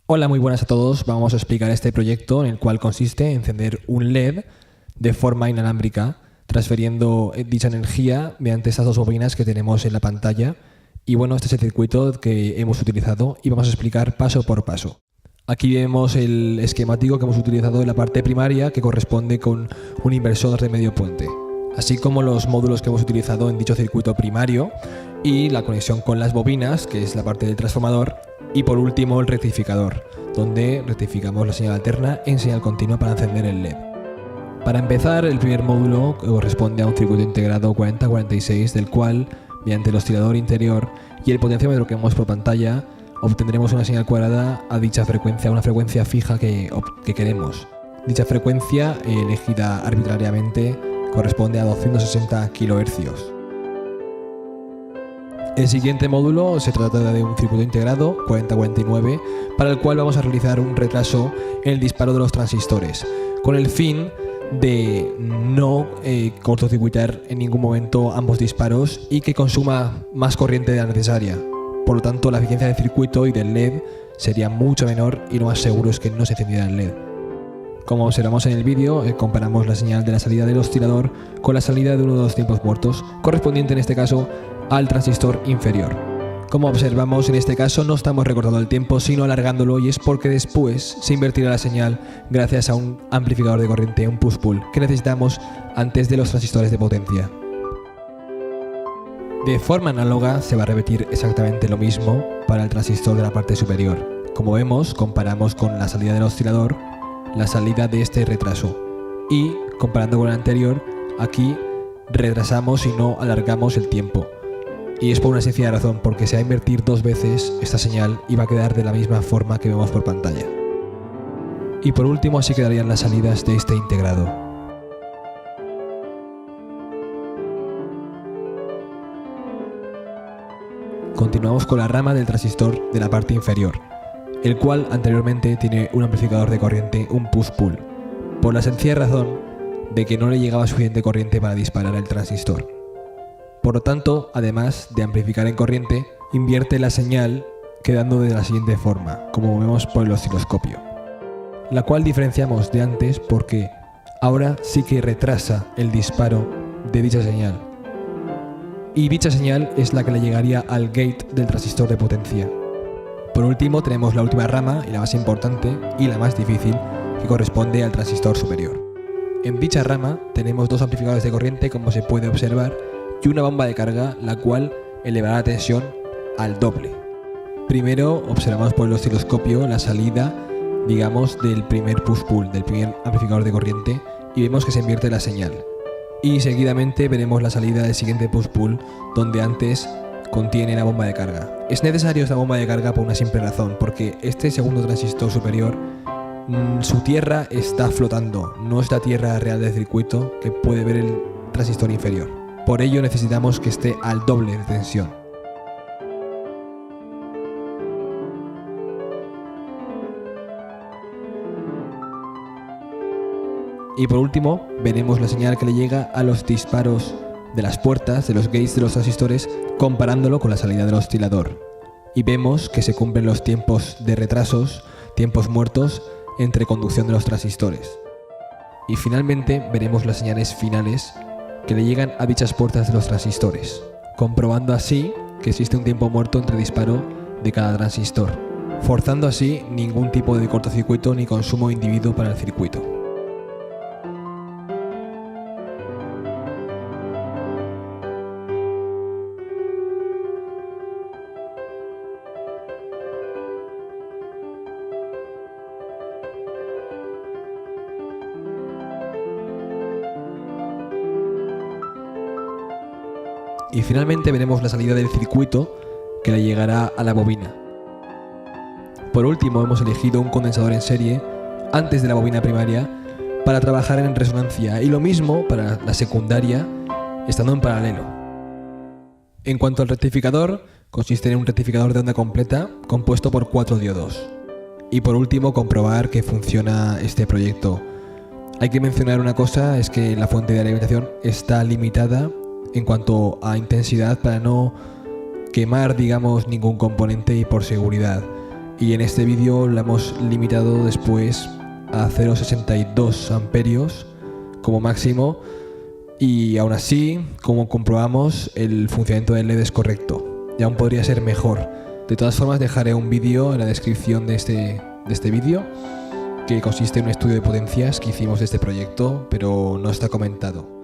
Hola, muy buenas a todos. Vamos a explicar este proyecto en el cual consiste en encender un LED de forma inalámbrica, transfiriendo dicha energía mediante estas dos bobinas que tenemos en la pantalla. Y bueno, este es el circuito que hemos utilizado y vamos a explicar paso por paso. Aquí vemos el esquemático que hemos utilizado en la parte primaria, que corresponde con un inversor de medio puente, así como los módulos que hemos utilizado en dicho circuito primario y la conexión con las bobinas, que es la parte del transformador, y por último el rectificador, donde rectificamos la señal alterna en señal continua para encender el LED. Para empezar, el primer módulo corresponde a un circuito integrado 4046, del cual, mediante el oscilador interior y el potenciómetro que vemos por pantalla, obtendremos una señal cuadrada a dicha frecuencia, una frecuencia fija que queremos. Dicha frecuencia, elegida arbitrariamente, corresponde a 260 kHz. El siguiente módulo se trata de un circuito integrado 4049, para el cual vamos a realizar un retraso en el disparo de los transistores, con el fin de no cortocircuitar en ningún momento ambos disparos y que consuma más corriente de la necesaria. Por lo tanto, la eficiencia del circuito y del LED sería mucho menor y lo más seguro es que no se encendiera el LED. Como observamos en el vídeo, comparamos la señal de la salida del oscilador con la salida de uno de los tiempos muertos, correspondiente en este caso al transistor inferior. Como observamos, en este caso no estamos recortando el tiempo, sino alargándolo, y es porque después se invertirá la señal gracias a un amplificador de corriente, un push-pull, que necesitamos antes de los transistores de potencia. De forma análoga se va a repetir exactamente lo mismo para el transistor de la parte superior. Como vemos, comparamos con la salida del oscilador la salida de este retraso, y comparando con el anterior, aquí retrasamos y no alargamos el tiempo. Y es por una sencilla razón, porque se va a invertir dos veces esta señal y va a quedar de la misma forma que vemos por pantalla. Y por último, así quedarían las salidas de este integrado. Continuamos con la rama del transistor de la parte inferior, el cual anteriormente tiene un amplificador de corriente, un push-pull, por la sencilla razón de que no le llegaba suficiente corriente para disparar el transistor. Por lo tanto, además de amplificar en corriente, invierte la señal quedando de la siguiente forma, como vemos por el osciloscopio, la cual diferenciamos de antes porque ahora sí que retrasa el disparo de dicha señal. Y dicha señal es la que le llegaría al gate del transistor de potencia. Por último, tenemos la última rama y la más importante y la más difícil, que corresponde al transistor superior. En dicha rama tenemos dos amplificadores de corriente, como se puede observar, y una bomba de carga, la cual elevará la tensión al doble. Primero observamos por el osciloscopio la salida, digamos, del primer push-pull, del primer amplificador de corriente, y vemos que se invierte la señal. Y seguidamente veremos la salida del siguiente push-pull, donde antes contiene la bomba de carga. Es necesario esta bomba de carga por una simple razón, porque este segundo transistor superior, su tierra está flotando, no es la tierra real del circuito que puede ver el transistor inferior. Por ello necesitamos que esté al doble de tensión. Y por último, veremos la señal que le llega a los disparos de las puertas, de los gates de los transistores, comparándolo con la salida del oscilador. Y vemos que se cumplen los tiempos de retrasos, tiempos muertos, entre conducción de los transistores. Y finalmente veremos las señales finales que le llegan a dichas puertas de los transistores, comprobando así que existe un tiempo muerto entre disparo de cada transistor, forzando así ningún tipo de cortocircuito ni consumo individuo para el circuito. Y finalmente veremos la salida del circuito que le llegará a la bobina. Por último, hemos elegido un condensador en serie antes de la bobina primaria para trabajar en resonancia, y lo mismo para la secundaria, estando en paralelo. En cuanto al rectificador, consiste en un rectificador de onda completa compuesto por 4 diodos. Y por último, comprobar que funciona este proyecto. Hay que mencionar una cosa, es que la fuente de alimentación está limitada en cuanto a intensidad para no quemar, digamos, ningún componente y por seguridad. y en este vídeo la hemos limitado después a 0,62 amperios como máximo, y aún así, como comprobamos, el funcionamiento del LED es correcto y aún podría ser mejor. De todas formas, dejaré un vídeo en la descripción de este vídeo que consiste en un estudio de potencias que hicimos de este proyecto, pero no está comentado.